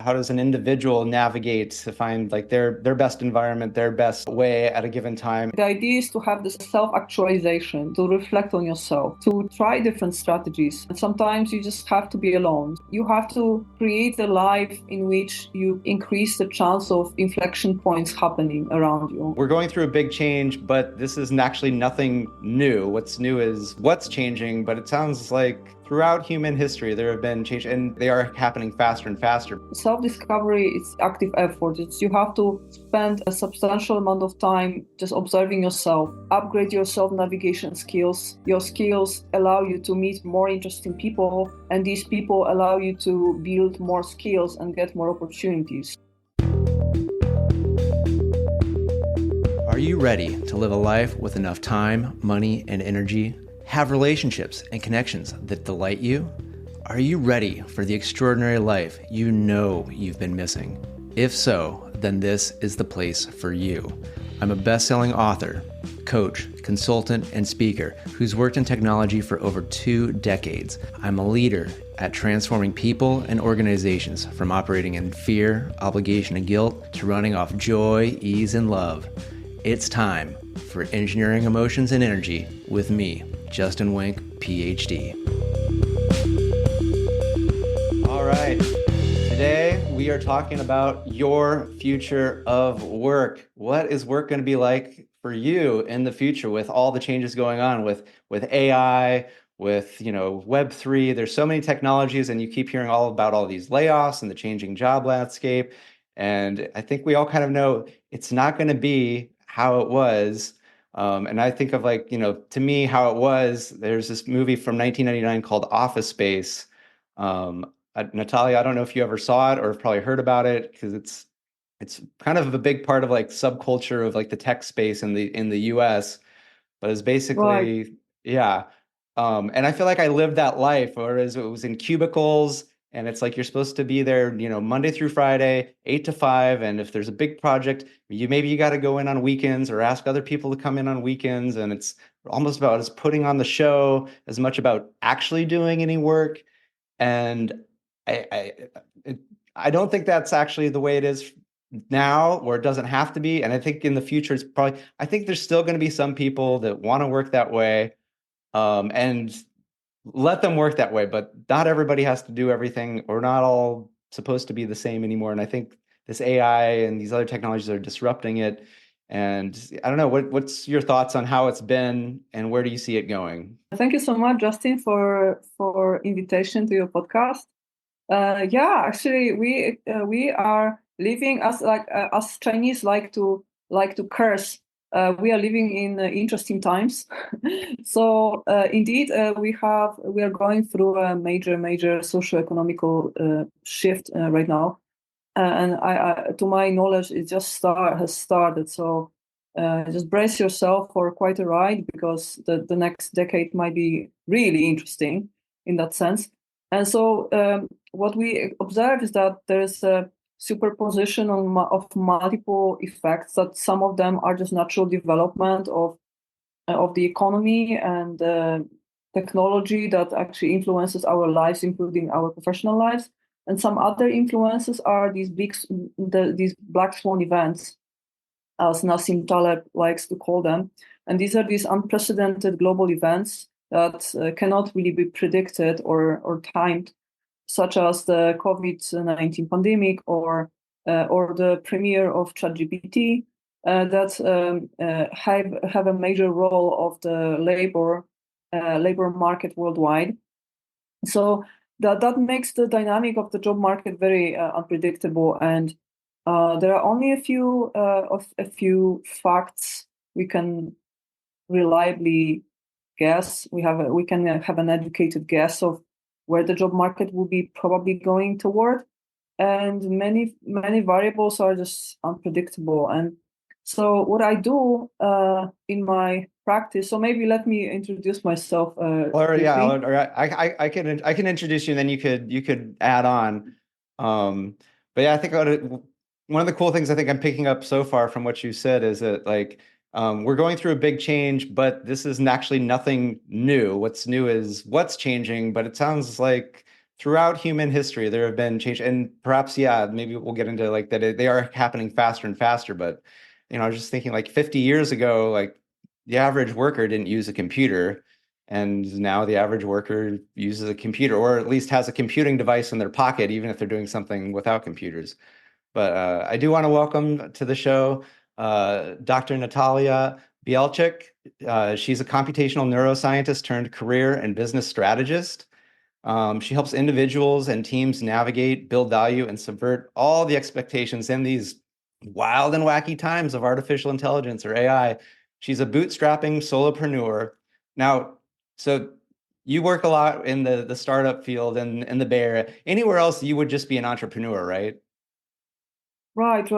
How does an individual navigate to find like their best environment, their best way at a given time? The idea is to have this self-actualization, to reflect on yourself, to try different strategies. And sometimes you just have to be alone. You have to create a life in which you increase the chance of inflection points happening around you. We're going through a big change, but this is actually nothing new. What's new is what's changing, but it sounds like throughout human history, there have been changes and they are happening faster and faster. Self-discovery is active effort. You have to spend a substantial amount of time just observing yourself, upgrade your self-navigation skills. Your skills allow you to meet more interesting people, and these people allow you to build more skills and get more opportunities. Are you ready to live a life with enough time, money, and energy? Have relationships and connections that delight you? Are you ready for the extraordinary life you know you've been missing? If so, then this is the place for you. I'm a best-selling author, coach, consultant, and speaker who's worked in technology for over 2 decades. I'm a leader at transforming people and organizations from operating in fear, obligation, and guilt to running off joy, ease, and love. It's time for Engineering Emotions and Energy with me, Justin Wink, Ph.D. All right. Today, we are talking about your future of work. What is work going to be like for you in the future with all the changes going on with AI, with Web3? There's so many technologies, and you keep hearing all about all these layoffs and the changing job landscape. And I think we all kind of know it's not going to be how it was. And I think of to me, how it was, there's this movie from 1999 called Office Space. Natalia, I don't know if you ever saw it or have probably heard about it, because it's kind of a big part of like subculture of like the tech space in the US, but it's Right. basically, yeah. And I feel like I lived that life, whereas it was in cubicles, and it's like you're supposed to be there, Monday through Friday, 8 to 5. And if there's a big project, maybe you got to go in on weekends or ask other people to come in on weekends. And it's almost about as putting on the show as much about actually doing any work. And I, I, I don't think that's actually the way it is now, or it doesn't have to be. And I think in the future, I think there's still going to be some people that want to work that way, and let them work that way, but not everybody has to do everything, or not all supposed to be the same anymore. And I think this AI and these other technologies are disrupting it. And I don't know, what's your thoughts on how it's been and where do you see it going? Thank you so much, Justin, for invitation to your podcast. Yeah, actually, we are living as Chinese like to curse. We are living in interesting times. So indeed, we are going through a major socio-economical shift right now, and to my knowledge, it just has started. So just brace yourself for quite a ride, because the next decade might be really interesting in that sense. And so what we observe is that there is a superposition of multiple effects, that some of them are just natural development of the economy and technology that actually influences our lives, including our professional lives. And some other influences are these black swan events, as Nassim Taleb likes to call them. And these unprecedented global events that cannot really be predicted or timed, such as the COVID-19 pandemic or the premiere of ChatGPT, that have a major role of the labor market worldwide. So that makes the dynamic of the job market very unpredictable, and there are only a few facts we can reliably guess. We can have an educated guess of where the job market will be probably going toward, and many variables are just unpredictable. And so what I do in my practice. So maybe let me introduce myself Or yeah, briefly. or I can introduce you, and then you could add on. But yeah, I think one of the cool things I think I'm picking up so far from what you said is that we're going through a big change, but this is actually nothing new. What's new is what's changing, but it sounds like throughout human history, there have been change, and perhaps, yeah, maybe we'll get into like that. They are happening faster and faster. But I was just thinking, like 50 years ago, like the average worker didn't use a computer, and now the average worker uses a computer, or at least has a computing device in their pocket, even if they're doing something without computers. But I do want to welcome to the show Dr. Natalia Bielczyk. She's a computational neuroscientist turned career and business strategist. She helps individuals and teams navigate, build value, and subvert all the expectations in these wild and wacky times of artificial intelligence or AI. She's a bootstrapping solopreneur. Now, so you work a lot in the startup field and in the Bay Area. Anywhere else, you would just be an entrepreneur, right? Right.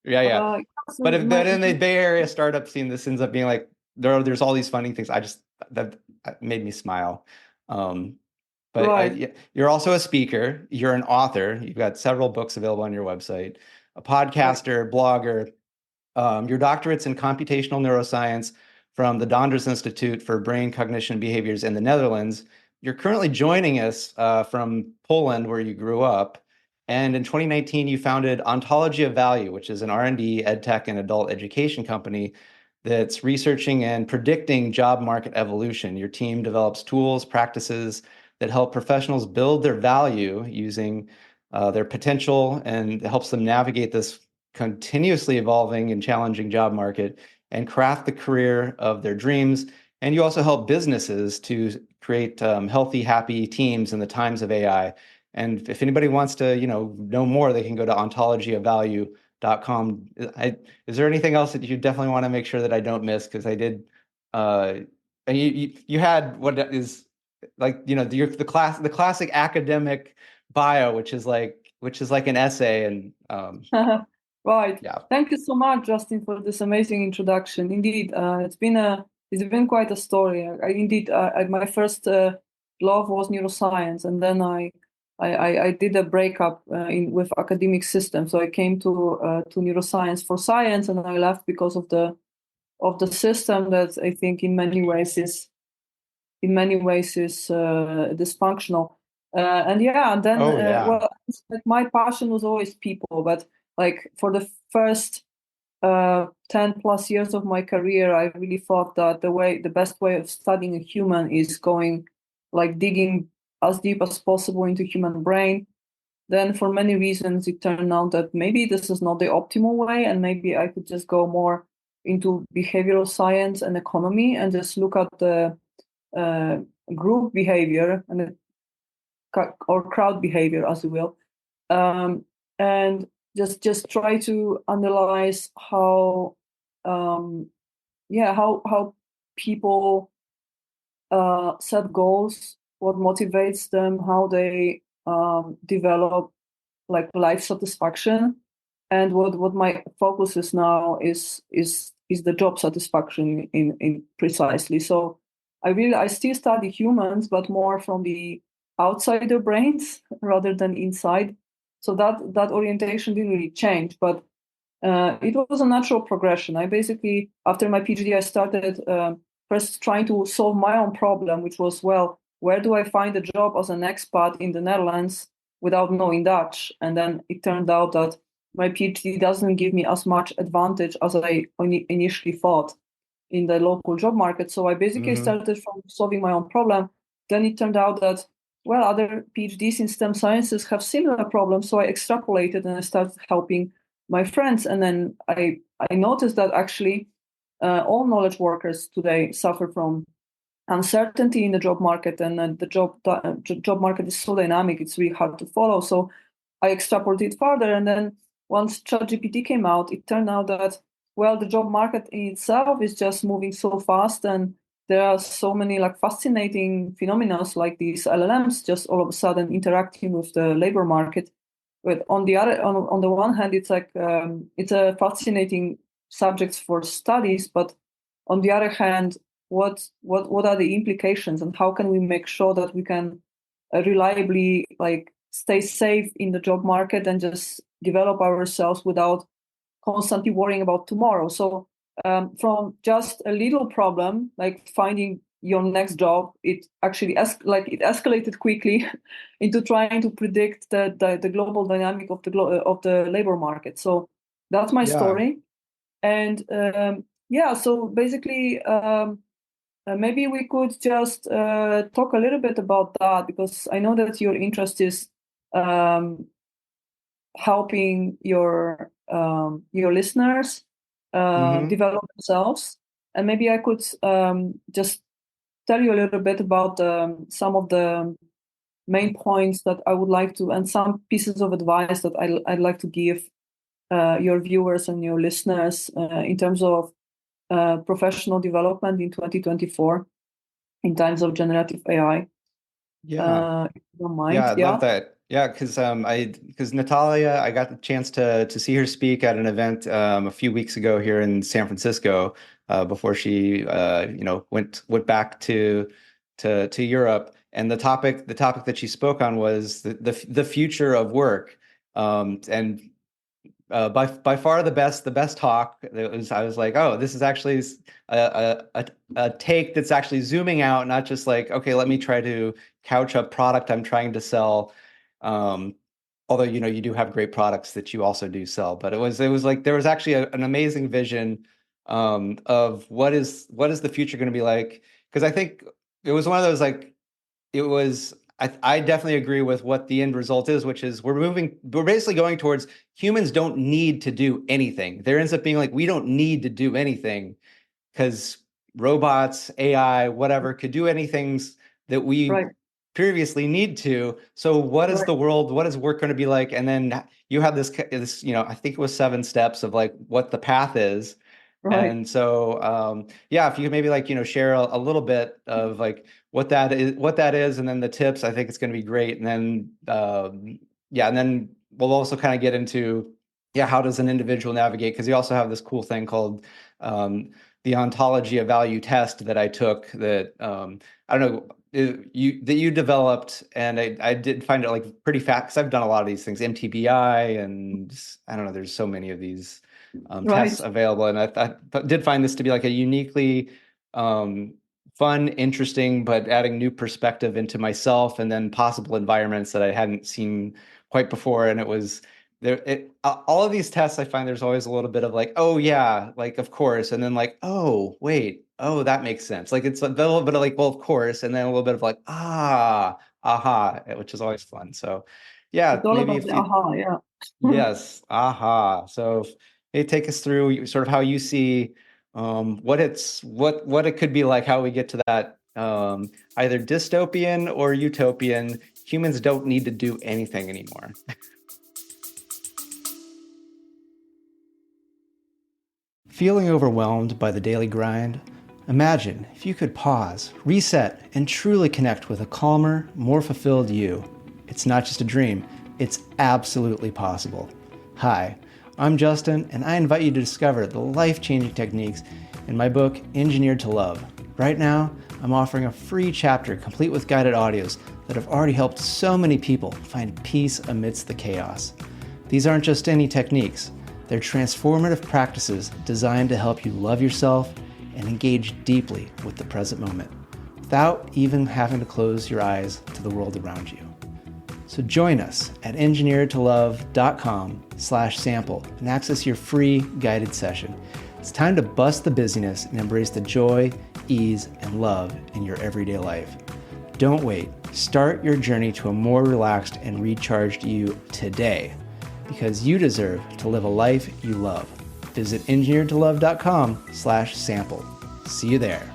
Yeah, yeah. Uh, But so if then in the Bay Area startup scene, this ends up being like there's all these funding things. That made me smile. Um, but right, you're also a speaker. You're an author. You've got several books available on your website. A right. podcaster, blogger. Your doctorate's in computational neuroscience from the Donders Institute for Brain Cognition Behaviors in the Netherlands. You're currently joining us from Poland, where you grew up. And in 2019, you founded Ontology of Value, which is an R&D, ed tech, and adult education company that's researching and predicting job market evolution. Your team develops tools, practices that help professionals build their value using their potential, and helps them navigate this continuously evolving and challenging job market and craft the career of their dreams. And you also help businesses to create healthy, happy teams in the times of AI. And if anybody wants to, know more, they can go to ontologyofvalue.com. Is there anything else that you definitely want to make sure that I don't miss? Because I did, and you had what is like, the classic academic bio, which is like an essay, and Right. yeah. Thank you so much, Justin, for this amazing introduction. Indeed, it's been quite a story. My first love was neuroscience, and then I did a breakup with academic system. So I came to neuroscience for science, and I left because of the system that I think in many ways is dysfunctional. And yeah, and then Oh yeah. well, like my passion was always people, but like for the first 10 plus years of my career, I really thought that the best way of studying a human is going like digging as deep as possible into human brain. Then for many reasons, it turned out that maybe this is not the optimal way, and maybe I could just go more into behavioral science and economy and just look at the uh, group behavior or crowd behavior, as you will, um, and just try to analyze um, how people set goals, what motivates them, how they develop like life satisfaction, and what my focus is now is the job satisfaction in precisely. So I still study humans, but more from the outsider brains rather than inside. So that orientation didn't really change, but it was a natural progression. I basically, after my PhD, I started first trying to solve my own problem, which was, well, where do I find a job as an expat in the Netherlands without knowing Dutch? And then it turned out that my PhD doesn't give me as much advantage as I initially thought in the local job market. So I basically Hmm. started from solving my own problem. Then it turned out that, well, other PhDs in STEM sciences have similar problems. So I extrapolated and I started helping my friends. And then I noticed that actually all knowledge workers today suffer from uncertainty in the job market, and job market is so dynamic, it's really hard to follow. So I extrapolated further, and then once ChatGPT came out, it turned out that, well, the job market in itself is just moving so fast, and there are so many like fascinating phenomena like these LLMs just all of a sudden interacting with the labor market. But on the one hand, it's like it's a fascinating subject for studies, but on the other hand, what are the implications, and how can we make sure that we can reliably like stay safe in the job market and just develop ourselves without constantly worrying about tomorrow? So from just a little problem like finding your next job, it actually it escalated quickly into trying to predict the global dynamic of the labor market. So that's my Yeah. story. And so basically, maybe we could just talk a little bit about that, because I know that your interest is helping your listeners Mm-hmm. develop themselves. And maybe I could just tell you a little bit about some of the main points that I would like to, and some pieces of advice that I'd like to give your viewers and your listeners in terms of professional development in 2024 in times of generative AI. Yeah. If you don't mind, Yeah, I'd yeah, love that. Yeah, because Natalia, I got the chance to see her speak at an event a few weeks ago here in San Francisco before she went back to Europe. And the topic that she spoke on was the future of work. And by far the best talk. I was like, oh, this is actually a take that's actually zooming out, not just like, okay, let me try to couch a product I'm trying to sell. Um, Although you do have great products that you also do sell, but it was like there was actually an amazing vision of what is the future going to be like? Because I think it was one of those like it was I definitely agree with what the end result is, which is we're basically going towards humans don't need to do anything. There ends up being like we don't need to do anything because robots, AI, whatever could do anything that we right, previously need to. So what is right, the world, what is work going to be like? And then you have this, I think it was 7 steps of like what the path is. right. And so, yeah, if you could maybe like, share a little bit of like what that is, and then the tips, I think it's going to be great. And then, yeah, and then we'll also kind of get into, yeah, how does an individual navigate? Because you also have this cool thing called the ontology of value test that I took that I don't know you developed, and I did find it like pretty fast because I've done a lot of these things, MTBI, and I don't know, there's so many of these tests Right. available, and I did find this to be like a uniquely um, fun, interesting, but adding new perspective into myself and then possible environments that I hadn't seen quite before, and it was there all of these tests I find there's always a little bit of like, oh yeah, like of course, and then like, oh wait, oh that makes sense, like it's a little bit of like, well of course, and then a little bit of like, aha, which is always fun. So yeah, It's all maybe about if the you, aha, yeah. yes, aha. So hey, take us through sort of how you see what it could be like, how we get to that either dystopian or utopian humans don't need to do anything anymore. Feeling overwhelmed by the daily grind? Imagine if you could pause, reset, and truly connect with a calmer, more fulfilled you. It's not just a dream, it's absolutely possible. Hi, I'm Justin, and I invite you to discover the life-changing techniques in my book, Engineered to Love. Right now, I'm offering a free chapter complete with guided audios that have already helped so many people find peace amidst the chaos. These aren't just any techniques. They're transformative practices designed to help you love yourself and engage deeply with the present moment, without even having to close your eyes to the world around you. So join us at engineeredtolove.com/sample and access your free guided session. It's time to bust the busyness and embrace the joy, ease, and love in your everyday life. Don't wait. Start your journey to a more relaxed and recharged you today, because you deserve to live a life you love. Visit engineeredtolove.com/sample. See you there.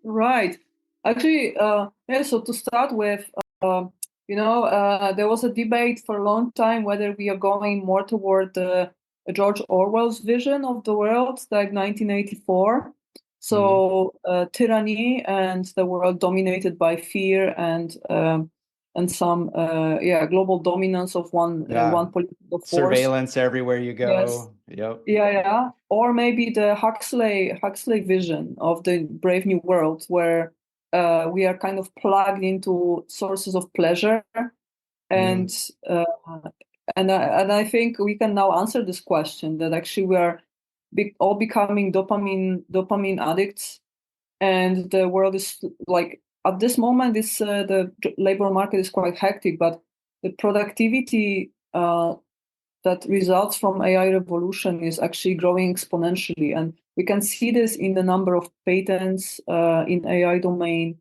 Right. Actually, yeah, so to start with, there was a debate for a long time whether we are going more toward George Orwell's vision of the world, like 1984. Mm-hmm. So tyranny and the world dominated by fear and some global dominance of Yeah. one political force. Surveillance everywhere you Yes. go. Yep. Yeah. Or maybe the Huxley vision of the Brave New World, where we are kind of plugged into sources of pleasure, Mm-hmm. and uh, and I think we can now answer this question that actually we are all becoming dopamine addicts, and the world is like at this moment, the labor market is quite hectic, but the productivity that results from AI revolution is actually growing exponentially. And we can see this in the number of patents in AI domain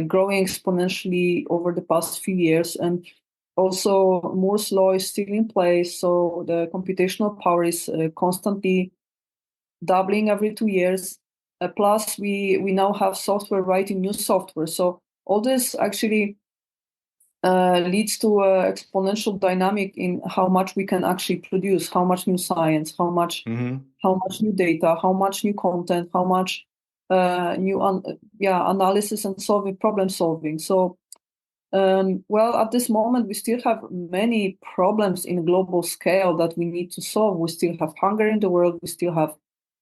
growing exponentially over the past few years. And also Moore's law is still in place. So the computational power is constantly doubling every 2 years. Plus we now have software writing new software. So all this actually leads to an exponential dynamic in how much we can actually produce, how much new science, Mm-hmm. how much new data, how much new content, how much new analysis and problem solving. So well, at this moment, we still have many problems in global scale that we need to solve. We still have hunger in the world. We still have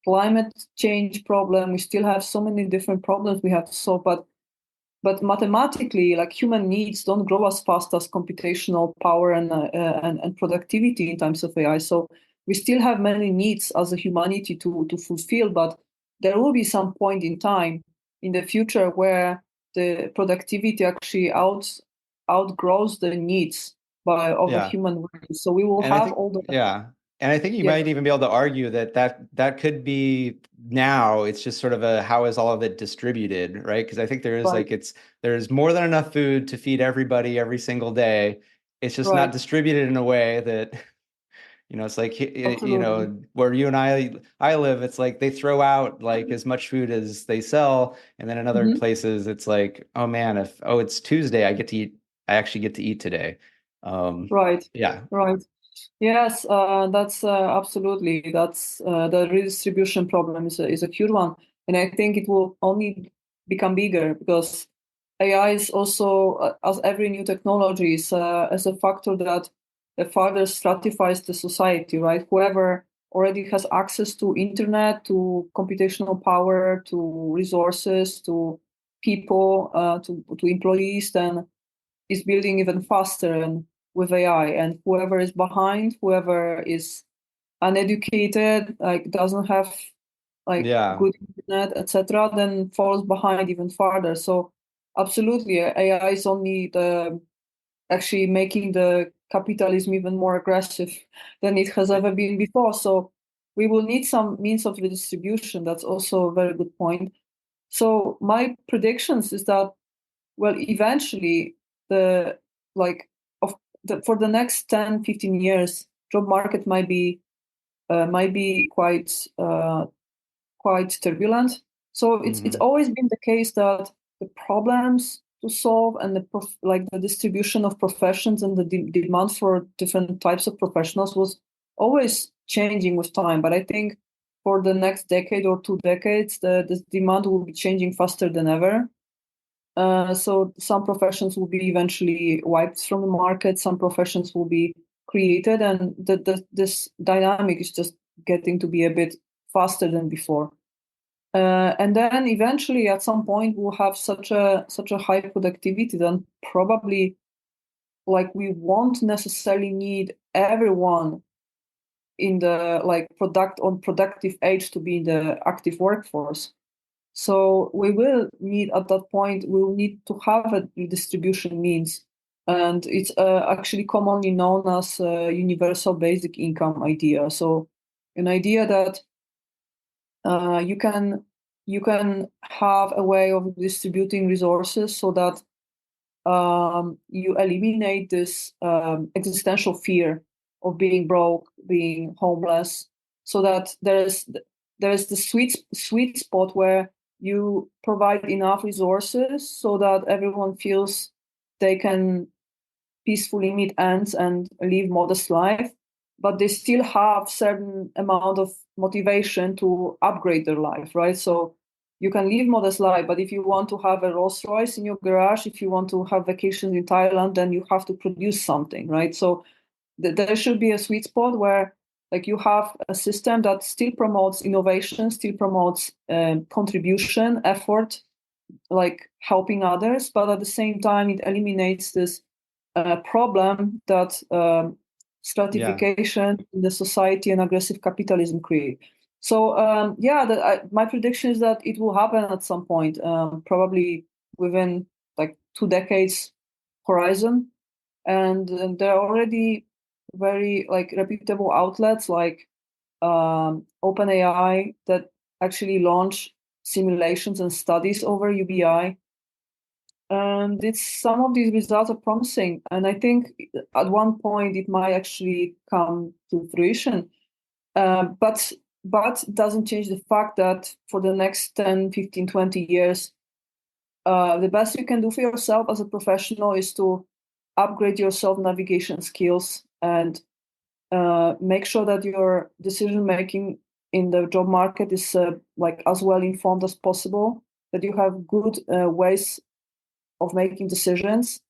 climate change problem. We still have so many different problems we have to solve. But mathematically, like human needs don't grow as fast as computational power and productivity in terms of AI. So we still have many needs as a humanity to fulfill. But there will be some point in time in the future where the productivity actually outgrows the needs of the Yeah. human race. So we will And I have think, all the yeah. And I think you yeah, might even be able to argue that could be now. It's just sort of a how is all of it distributed, right? Because I think there is right, like there's more than enough food to feed everybody every single day. It's just not right, distributed in a way that, it's like, absolutely. where you and I live, it's like they throw out like as much food as they sell. And then in other Mhm. places, it's like, oh man, it's Tuesday, I actually get to eat today. Right, Yeah. right. Yes, that's the redistribution problem is a huge one, and I think it will only become bigger because AI is also, as every new technology, is as a factor that further stratifies the society. Right, whoever already has access to internet, to computational power, to resources, to people, to employees, then is building even faster and with AI, and whoever is behind, whoever is uneducated, like doesn't have like Yeah. good internet, etc., then falls behind even farther. So absolutely, AI is only the actually making the capitalism even more aggressive than it has ever been before. So we will need some means of redistribution. That's also a very good point. So my predictions is that, well, eventually the like of for the next 10, 15 years, job market might be quite turbulent. So it's Hmm. always been the case that the problems to solve and the distribution of professions and the demand for different types of professionals was always changing with time. But I think for the next decade or 2 decades, the demand will be changing faster than ever. So some professions will be eventually wiped from the market. Some professions will be created, and this dynamic is just getting to be a bit faster than before. And then eventually, at some point, we'll have such a high productivity that probably like we won't necessarily need everyone in the productive age to be in the active workforce. So we will need at that point, we will need to have a redistribution means. And it's actually commonly known as universal basic income idea. So an idea that uh, you can you can have a way of distributing resources so that you eliminate this existential fear of being broke, being homeless, so that there is the sweet spot where you provide enough resources so that everyone feels they can peacefully meet ends and live modest life, but they still have certain amount of motivation to upgrade their life, right? So you can live modest life, but if you want to have a Rolls Royce in your garage, if you want to have vacations in Thailand, then you have to produce something, right? So there should be a sweet spot where like you have a system that still promotes innovation, still promotes contribution, effort, like helping others, but at the same time it eliminates this problem that Yeah. stratification in the society and aggressive capitalism create. So my prediction is that it will happen at some point, probably within like 2 decades horizon. And there are already very like reputable outlets like OpenAI that actually launch simulations and studies over UBI. And some of these results are promising. And I think at one point it might actually come to fruition. But it doesn't change the fact that for the next 10, 15, 20 years, the best you can do for yourself as a professional is to upgrade your self-navigation skills and make sure that your decision making in the job market is like as well informed as possible, that you have good ways of making decisions,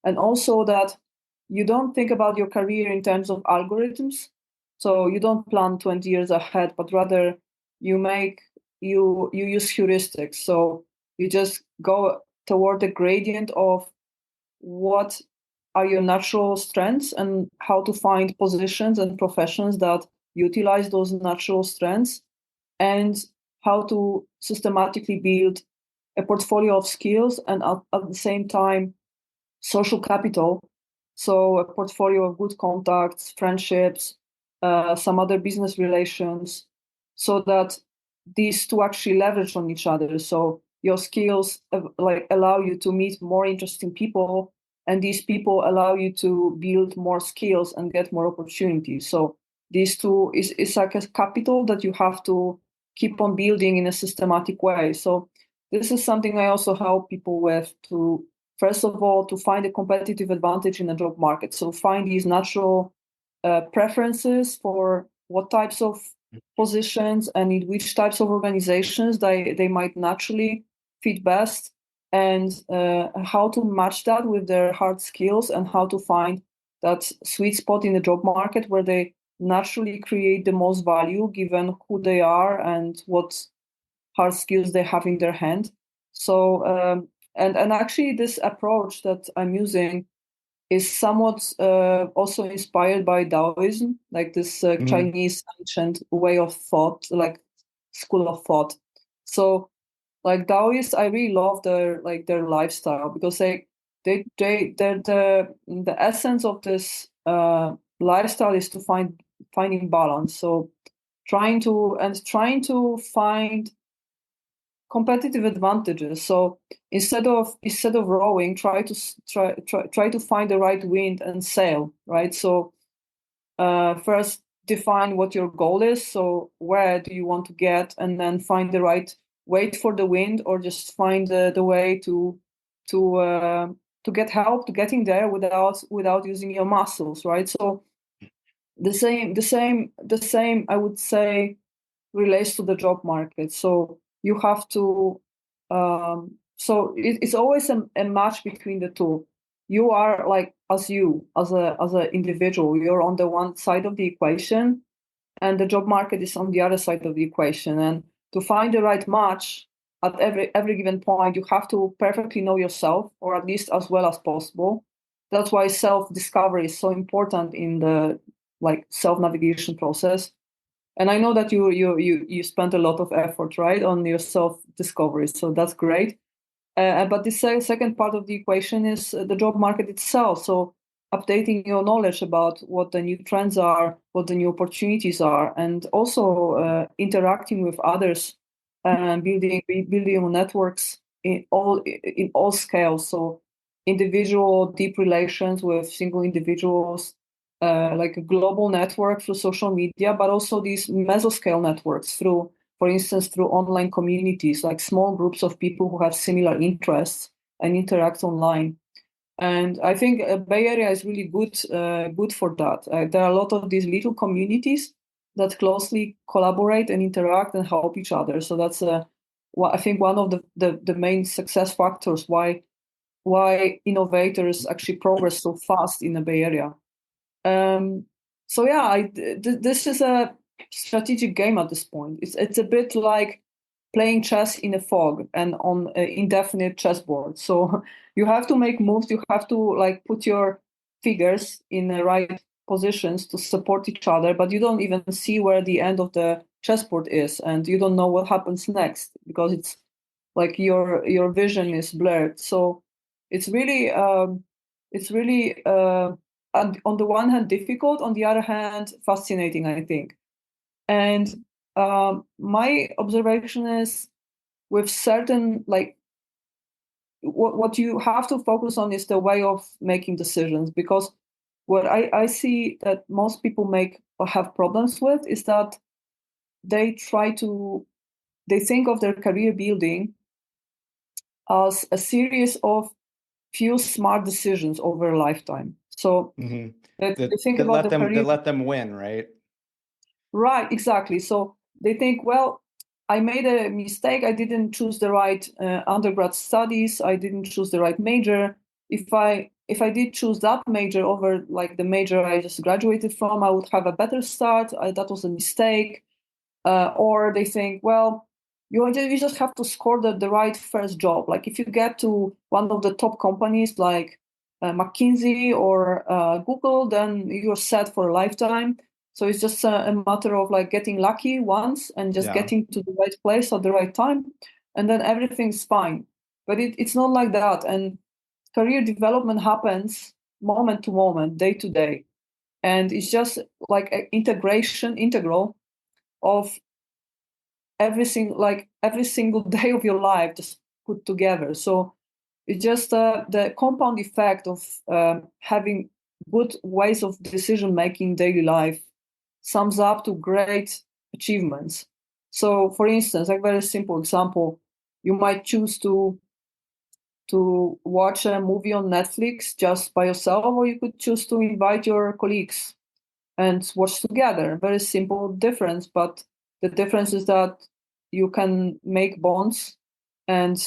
and also that you don't think about your career in terms of algorithms. So you don't plan 20 years ahead, but rather you use heuristics. So you just go toward the gradient of what are your natural strengths and how to find positions and professions that utilize those natural strengths, and how to systematically build a portfolio of skills and at the same time social capital. So a portfolio of good contacts, friendships, some other business relations, so that these two actually leverage on each other. So your skills like allow you to meet more interesting people, and these people allow you to build more skills and get more opportunities. So these two is like a capital that you have to keep on building in a systematic way. So this is something I also help people with, to first of all, to find a competitive advantage in the job market. So find these natural preferences for what types of positions and in which types of organizations they might naturally fit best, and how to match that with their hard skills, and how to find that sweet spot in the job market where they naturally create the most value given who they are and what hard skills they have in their hand. So and actually this approach that I'm using is somewhat also inspired by Taoism, like this Mm. Chinese ancient way of thought, like school of thought. So like Taoists, I really love their lifestyle, because the essence of this lifestyle is to finding balance. So trying to find competitive advantages. So instead of rowing, try to find the right wind and sail. Right. So first define what your goal is. So where do you want to get, and then find the right, wait for the wind, or just find the way to uh, to get help to getting there without using your muscles. Right. So the same I would say relates to the job market. So you have to, it's always a match between the two. You are like, as a individual, you're on the one side of the equation, and the job market is on the other side of the equation. And to find the right match at every given point, you have to perfectly know yourself, or at least as well as possible. That's why self discovery is so important in the like self navigation process. And I know that you spent a lot of effort, right, on your self discovery, so that's great. But the second part of the equation is the job market itself. So updating your knowledge about what the new trends are, what the new opportunities are, and also interacting with others and building your networks in all scales. So individual deep relations with single individuals, like a global network through social media, but also these mesoscale networks through, for instance, through online communities, like small groups of people who have similar interests and interact online. And I think Bay Area is really good for that. There are a lot of these little communities that closely collaborate and interact and help each other. So that's I think one of the main success factors why innovators actually progress so fast in the Bay Area. Um, so yeah, this is a strategic game at this point. It's a bit like playing chess in a fog and on an indefinite chessboard. So you have to make moves. You have to like put your figures in the right positions to support each other, but you don't even see where the end of the chessboard is, and you don't know what happens next because it's like your vision is blurred. So it's really on the one hand difficult, on the other hand fascinating, I think. And my observation is with certain like what you have to focus on is the way of making decisions, because what I see that most people make or have problems with is that they they think of their career building as a series of few smart decisions over a lifetime. So Hmm. they think about the That career. let them win, right? Right, exactly. So they think, well, I made a mistake. I didn't choose the right undergrad studies. I didn't choose the right major. If I did choose that major over like the major I just graduated from, I would have a better start. That was a mistake. Or they think, well, you just have to score the right first job. Like if you get to one of the top companies like McKinsey or Google, then you're set for a lifetime. So it's just a matter of like getting lucky once and just Yeah. getting to the right place at the right time, and then everything's fine. But it's not like that. And career development happens moment to moment, day to day. And it's just like an integral of every single day of your life just put together. So it's just the compound effect of having good ways of decision making daily life sums up to great achievements. So for instance, like very simple example, you might choose to watch a movie on Netflix just by yourself, or you could choose to invite your colleagues and watch together. Very simple difference, but the difference is that you can make bonds, and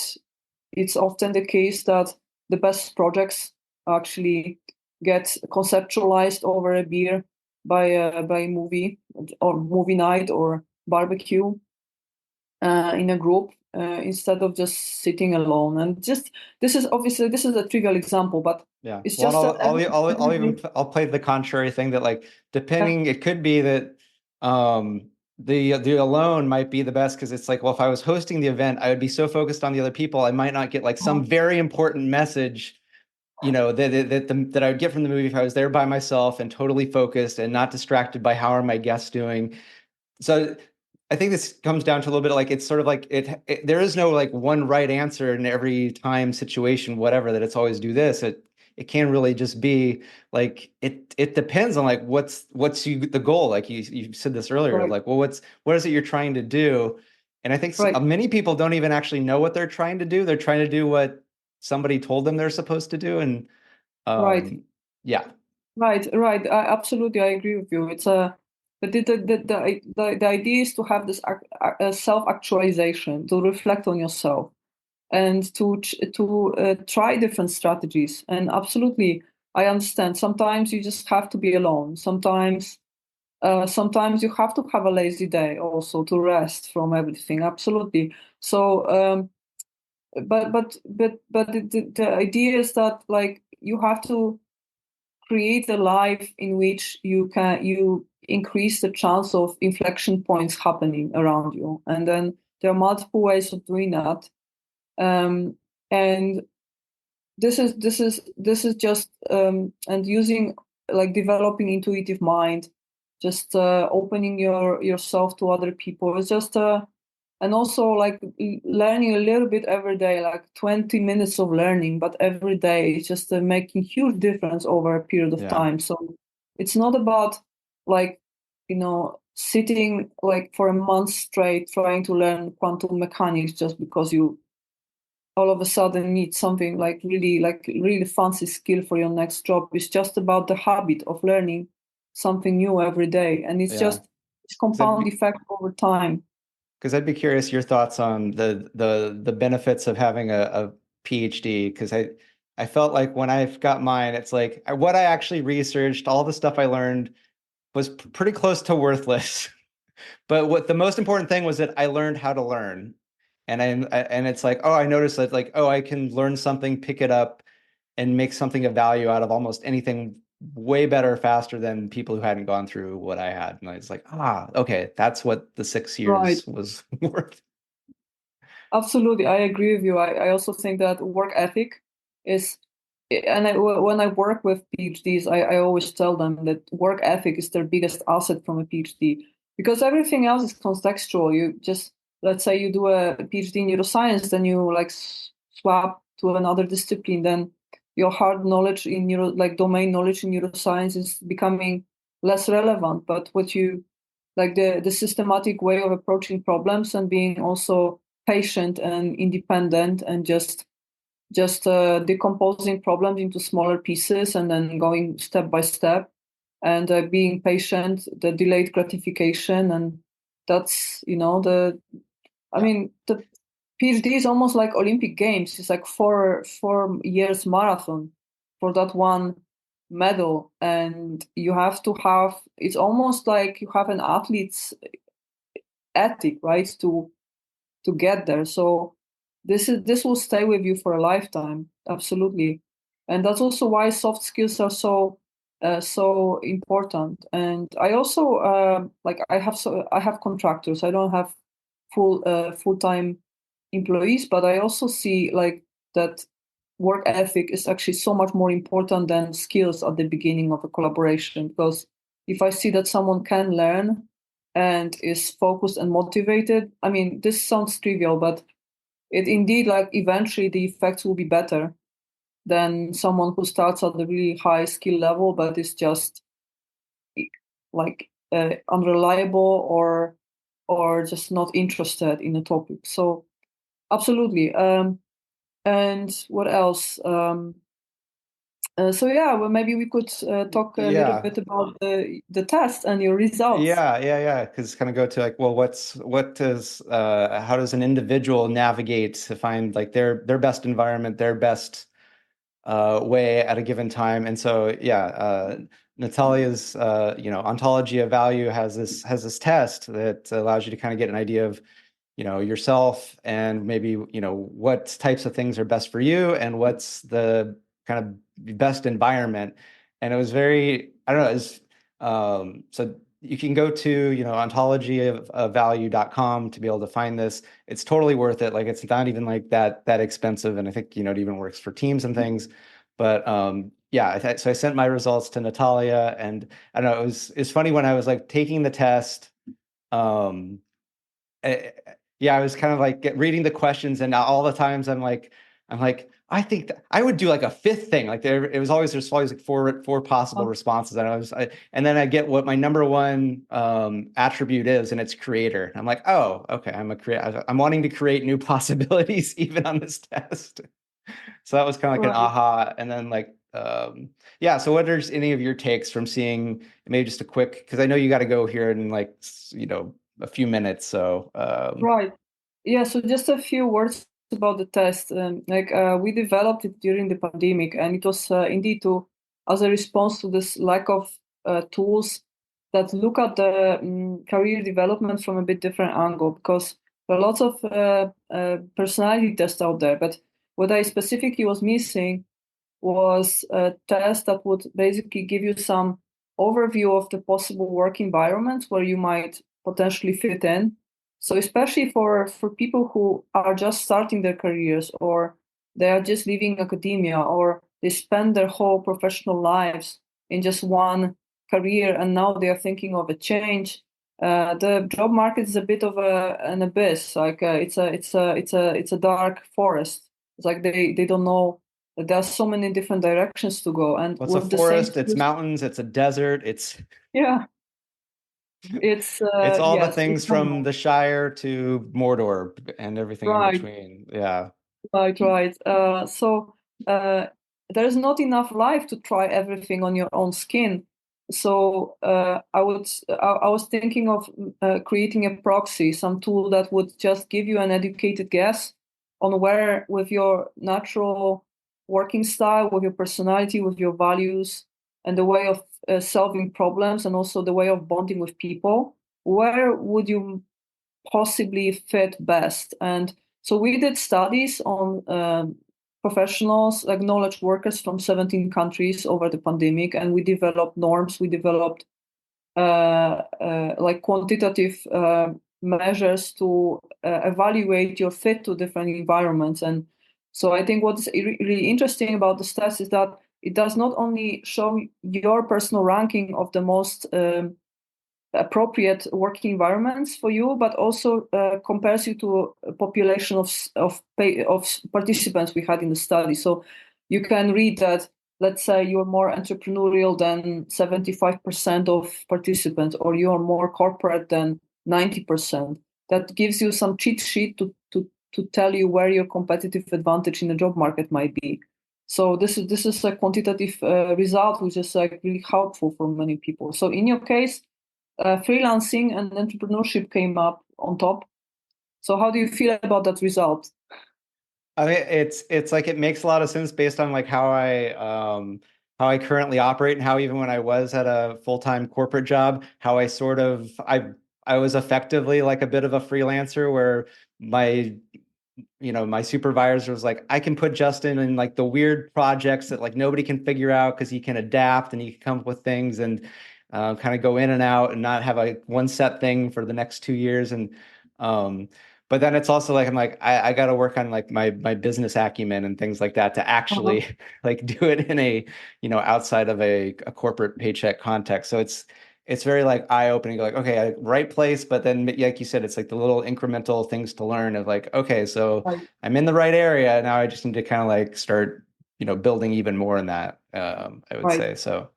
it's often the case that the best projects actually get conceptualized over a beer by a movie or movie night or barbecue in a group instead of just sitting alone. And just this is a trivial example, but Yeah. it's Well, just that I'll play the contrary thing that like yeah, depending, it could be that the alone might be the best because it's like, well, if I was hosting the event, I would be so focused on the other people, I might not get like some very important message, that I would get from the movie if I was there by myself and totally focused and not distracted by how are my guests doing. So I think this comes down to a little bit like it's sort of like there is no like one right answer in every time situation, whatever, that it's always do this. It can really just be like it depends on like what's the goal. Like you said this earlier, right, like, well, what is it you're trying to do? And I think right, many people don't even actually know what they're trying to do. They're trying to do what somebody told them they're supposed to do. And right. yeah, Right. Absolutely, I agree with you. It's a the idea is to have this self-actualization, to reflect on yourself, and to try different strategies. And absolutely, I understand. Sometimes you just have to be alone. Sometimes you have to have a lazy day also to rest from everything. Absolutely. So, but the idea is that like you have to create a life in which you increase the chance of inflection points happening around you, and then there are multiple ways of doing that. And this is just and using like developing intuitive mind, just opening yourself to other people. It's just and also like learning a little bit every day, like 20 minutes of learning, but every day it's just making huge difference over a period of yeah, time. So it's not about like sitting like for a month straight trying to learn quantum mechanics just because you all of a sudden need something like really fancy skill for your next job. It's just about the habit of learning something new every day, and it's yeah. just it's compound effect over time. Because I'd be curious your thoughts on the benefits of having a PhD. Because I felt like when I've got mine, it's like what I actually researched, all the stuff I learned was pretty close to worthless. But what the most important thing was that I learned how to learn, and it's like, oh, I noticed that like, oh, I can learn something, pick it up, and make something of value out of almost anything way better faster than people who hadn't gone through what I had. And I was like, okay, that's what the 6 years Right. was worth. Absolutely, I agree with you. I also think that work ethic is, and when I work with PhDs, I always tell them that work ethic is their biggest asset from a PhD, because everything else is contextual. You just, let's say you do a PhD in neuroscience, then you like swap to another discipline, then your hard knowledge in like domain knowledge in neuroscience is becoming less relevant. But what you like the systematic way of approaching problems and being also patient and independent and just decomposing problems into smaller pieces and then going step by step and being patient, the delayed gratification, and that's the I Yeah. mean the PhD is almost like Olympic Games. It's like 4 years marathon for that one medal, and you have to have. It's almost like you have an athlete's ethic, right? To get there. So this will stay with you for a lifetime, absolutely. And that's also why soft skills are so important. And I also like I have contractors. I don't have full-time employees, but I also see like that work ethic is actually so much more important than skills at the beginning of a collaboration. Because if I see that someone can learn and is focused and motivated, I mean, this sounds trivial, but it indeed, like, eventually the effects will be better than someone who starts at a really high skill level but is just like unreliable or just not interested in the topic. So absolutely. And what else? So yeah, well, maybe we could talk a little Yeah. bit about the test and your results. Yeah. Because kind of go to like, well, how does an individual navigate to find like their best environment, their best way at a given time? And so, yeah, Natalia's ontology of value has this test that allows you to kind of get an idea of yourself and maybe what types of things are best for you and what's the kind of best environment. And it was very, I don't know, so you can go to ontologyofvalue.com to be able to find this. It's totally worth it. Like, it's not even like that expensive, and I think it even works for teams and things. But yeah, so I sent my results to Natalia, and I don't know, it's funny when I was like taking the test. um eh, yeah, I was kind of like reading the questions, and all the times I'm like, I think that I would do like a fifth thing. Like, there's always like four possible responses, and and then I get what my number one attribute is, and it's creator. I'm like, oh, okay, I'm a creator. I'm wanting to create new possibilities even on this test. So that was kind of like an Right. aha. And then like, yeah. So what are any of your takes from seeing maybe just a quick, because I know you got to go here in like, a few minutes. So, Right. Yeah, so just a few words about the test. We developed it during the pandemic, and it was indeed as a response to this lack of tools that look at the career development from a bit different angle, because there are lots of personality tests out there. But what I specifically was missing was a test that would basically give you some overview of the possible work environments where you might potentially fit in. So especially for people who are just starting their careers, or they are just leaving academia, or they spend their whole professional lives in just one career and now they are thinking of a change. The job market is a bit of an abyss. Like it's a dark forest. It's like they don't know that there are so many different directions to go, and what's a with the same forest? It's skills. mountains. It's a desert. It's Yeah, it's it's all the yes, it's things from normal. the Shire to Mordor and everything in Right. between. Yeah. Right. So there's not enough life to try everything on your own skin. So I was thinking of creating a proxy, some tool that would just give you an educated guess on where, with your natural working style, with your personality, with your values, and the way of solving problems, and also the way of bonding with people, where would you possibly fit best? And so we did studies on professionals, like knowledge workers from 17 countries over the pandemic, and we developed norms. We developed like quantitative measures to evaluate your fit to different environments. And so I think what's really interesting about the stats is that it does not only show your personal ranking of the most appropriate working environments for you, but also compares you to a population of participants we had in the study. So you can read that, let's say you're more entrepreneurial than 75% of participants, or you're more corporate than 90%. That gives you some cheat sheet to tell you where your competitive advantage in the job market might be. So this is a quantitative result, which is like really helpful for many people. So in your case, freelancing and entrepreneurship came up on top. So how do you feel about that result? I mean, it's like it makes a lot of sense based on like how I currently operate and how even when I was at a full-time corporate job, how I was effectively like a bit of a freelancer where my my supervisor was like, I can put Justin in like the weird projects that like nobody can figure out because he can adapt and he can come up with things and kind of go in and out and not have a one set thing for the next 2 years. And but then it's also like I'm like I got to work on like my business acumen and things like that to Uh-huh. actually like do it in a outside of a corporate paycheck context. So it's very like eye-opening, like, okay, right place, but then like you said, it's like the little incremental things to learn of like, okay, so Right. I'm in the right area. Now I just need to kind of like start, building even more in that, I would Right. say. So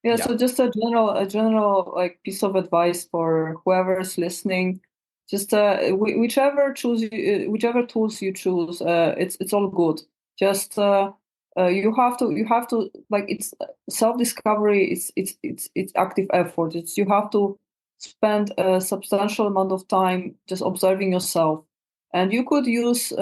Yeah, yeah. so just a general like piece of advice for whoever's listening. Just whichever tools you choose, it's all good. Just you have to like, it's self-discovery. It's active effort. It's You have to spend a substantial amount of time just observing yourself, and you could use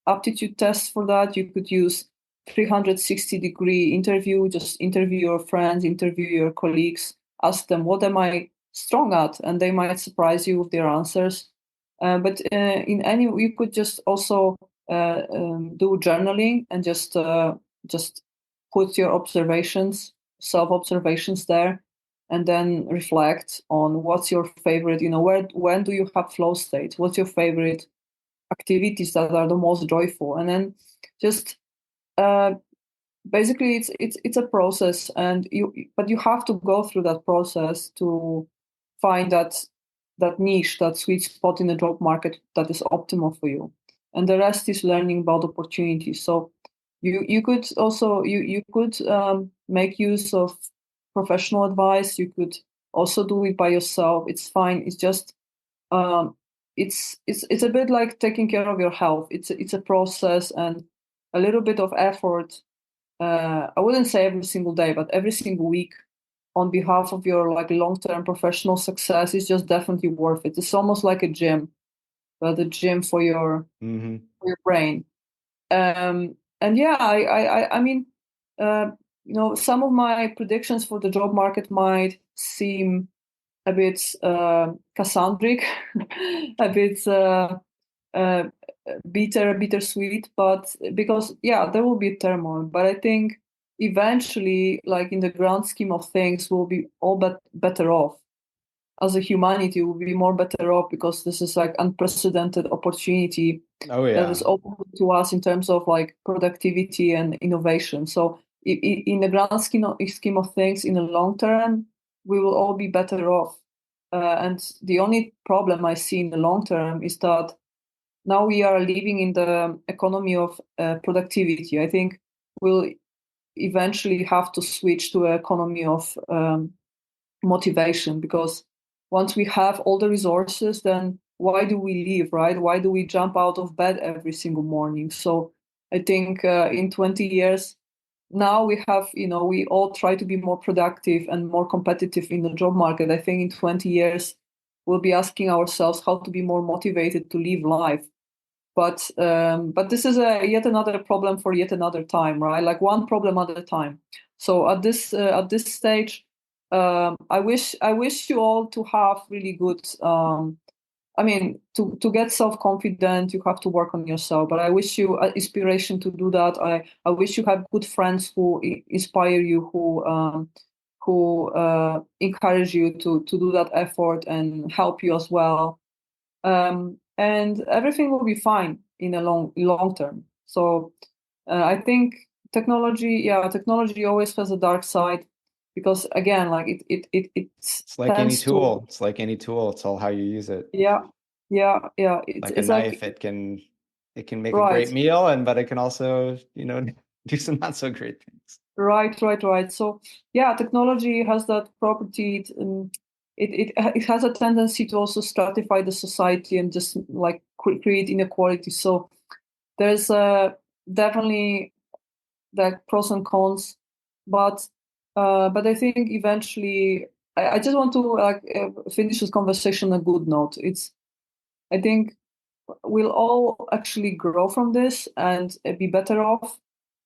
aptitude tests for that. You could use 360-degree interview. Just interview your friends, interview your colleagues, ask them, what am I strong at? And they might surprise you with their answers. But in any, you could just also do journaling and just put your observations, self-observations there, and then reflect on what's your favorite, when do you have flow states? What's your favorite activities that are the most joyful? And then just uh, basically it's a process, and you have to go through that process to find that niche, that sweet spot in the job market that is optimal for you, and the rest is learning about opportunities. So you could also you could make use of professional advice. You could also do it by yourself. It's fine. It's just um, it's a bit like taking care of your health. It's a process, and a little bit of effort. I wouldn't say every single day, but every single week, on behalf of your like long-term professional success, is just definitely worth it. It's almost like a gym, but a gym Hmm. for your brain. And yeah, I mean, uh, some of my predictions for the job market might seem a bit Cassandric, a bit uh, bittersweet, but because yeah, there will be turmoil. But I think eventually, like in the grand scheme of things, we'll be all better off. As a humanity, we'll be more better off because this is like unprecedented opportunity Oh that is yeah. open to us in terms of like productivity and innovation. So in the grand scheme of things, in the long term, we will all be better off. And the only problem I see in the long term is that now we are living in the economy of productivity. I think we'll eventually have to switch to an economy of motivation, because once we have all the resources, then why do we leave, right? Why do we jump out of bed every single morning? So I think in 20 years, now we all try to be more productive and more competitive in the job market. I think in 20 years, we'll be asking ourselves how to be more motivated to live life. But this is yet another problem for yet another time, right? Like one problem at a time. So at this stage, I wish you all to have really good I mean, to get self-confident, you have to work on yourself. But I wish you inspiration to do that. I wish you have good friends who inspire you, who encourage you to do that effort and help you as well. And everything will be fine in a long term. So I think technology always has a dark side because again, like it It's like any tends to tool. It's like any tool. It's all how you use it. yeah. Like a It's knife, like it can make a great right, meal, but it can also, do some not so great things. right. So yeah, technology has that property. It has a tendency to also stratify the society and just like create inequality. So there's definitely the pros and cons, but but I think eventually I just want to like finish this conversation on a good note. I think we'll all actually grow from this and be better off.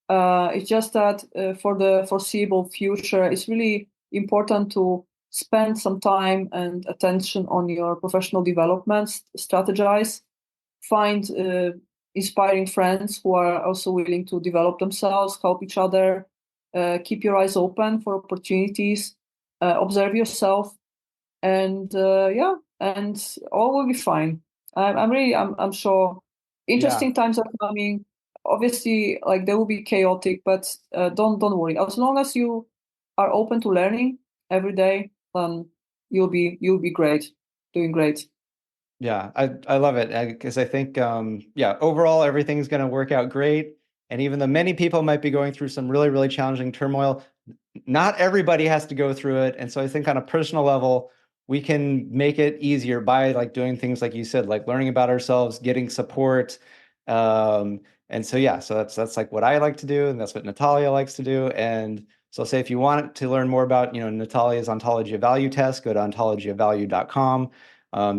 It's just that for the foreseeable future, it's really important to spend some time and attention on your professional development, strategize, find inspiring friends who are also willing to develop themselves, help each other, keep your eyes open for opportunities, observe yourself, and yeah, and all will be fine. I'm sure Yeah. interesting times are coming. Obviously, like they will be chaotic, but don't worry. As long as you are open to learning every day, then you'll be great, doing great. Yeah, I love it because I think yeah, overall everything's going to work out great. And even though many people might be going through some really, really challenging turmoil, not everybody has to go through it. And so I think on a personal level, we can make it easier by like doing things like you said, like learning about ourselves, getting support. And so yeah, so that's like what I like to do, and that's what Natalia likes to do. And so I'll say if you want to learn more about, Natalia's ontology of value test, go to ontologyofvalue.com.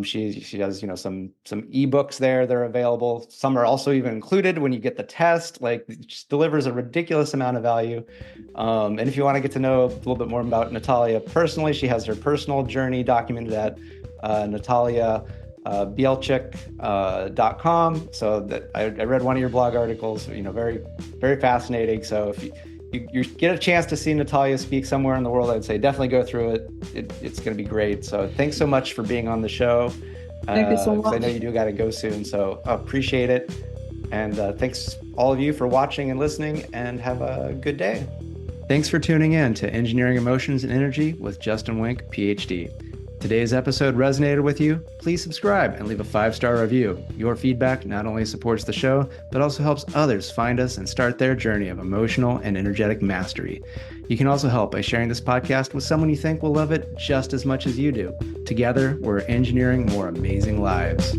She has, some ebooks there that are available. Some are also even included when you get the test. Like, it just delivers a ridiculous amount of value. And if you want to get to know a little bit more about Natalia personally, she has her personal journey documented at Natalia Bielczyk.com. So that I read one of your blog articles, very, very fascinating. So if you get a chance to see Natalia speak somewhere in the world, I'd say definitely go through it. It's going to be great. So thanks so much for being on the show. Thank you so Because I know much. you do got to go soon. So appreciate it. And thanks all of you for watching and listening, and have a good day. Thanks for tuning in to Engineering Emotions and Energy with Justin Wink, PhD. Today's episode resonated with you? Please subscribe and leave a 5-star review. Your feedback not only supports the show, but also helps others find us and start their journey of emotional and energetic mastery. You can also help by sharing this podcast with someone you think will love it just as much as you do. Together, we're engineering more amazing lives.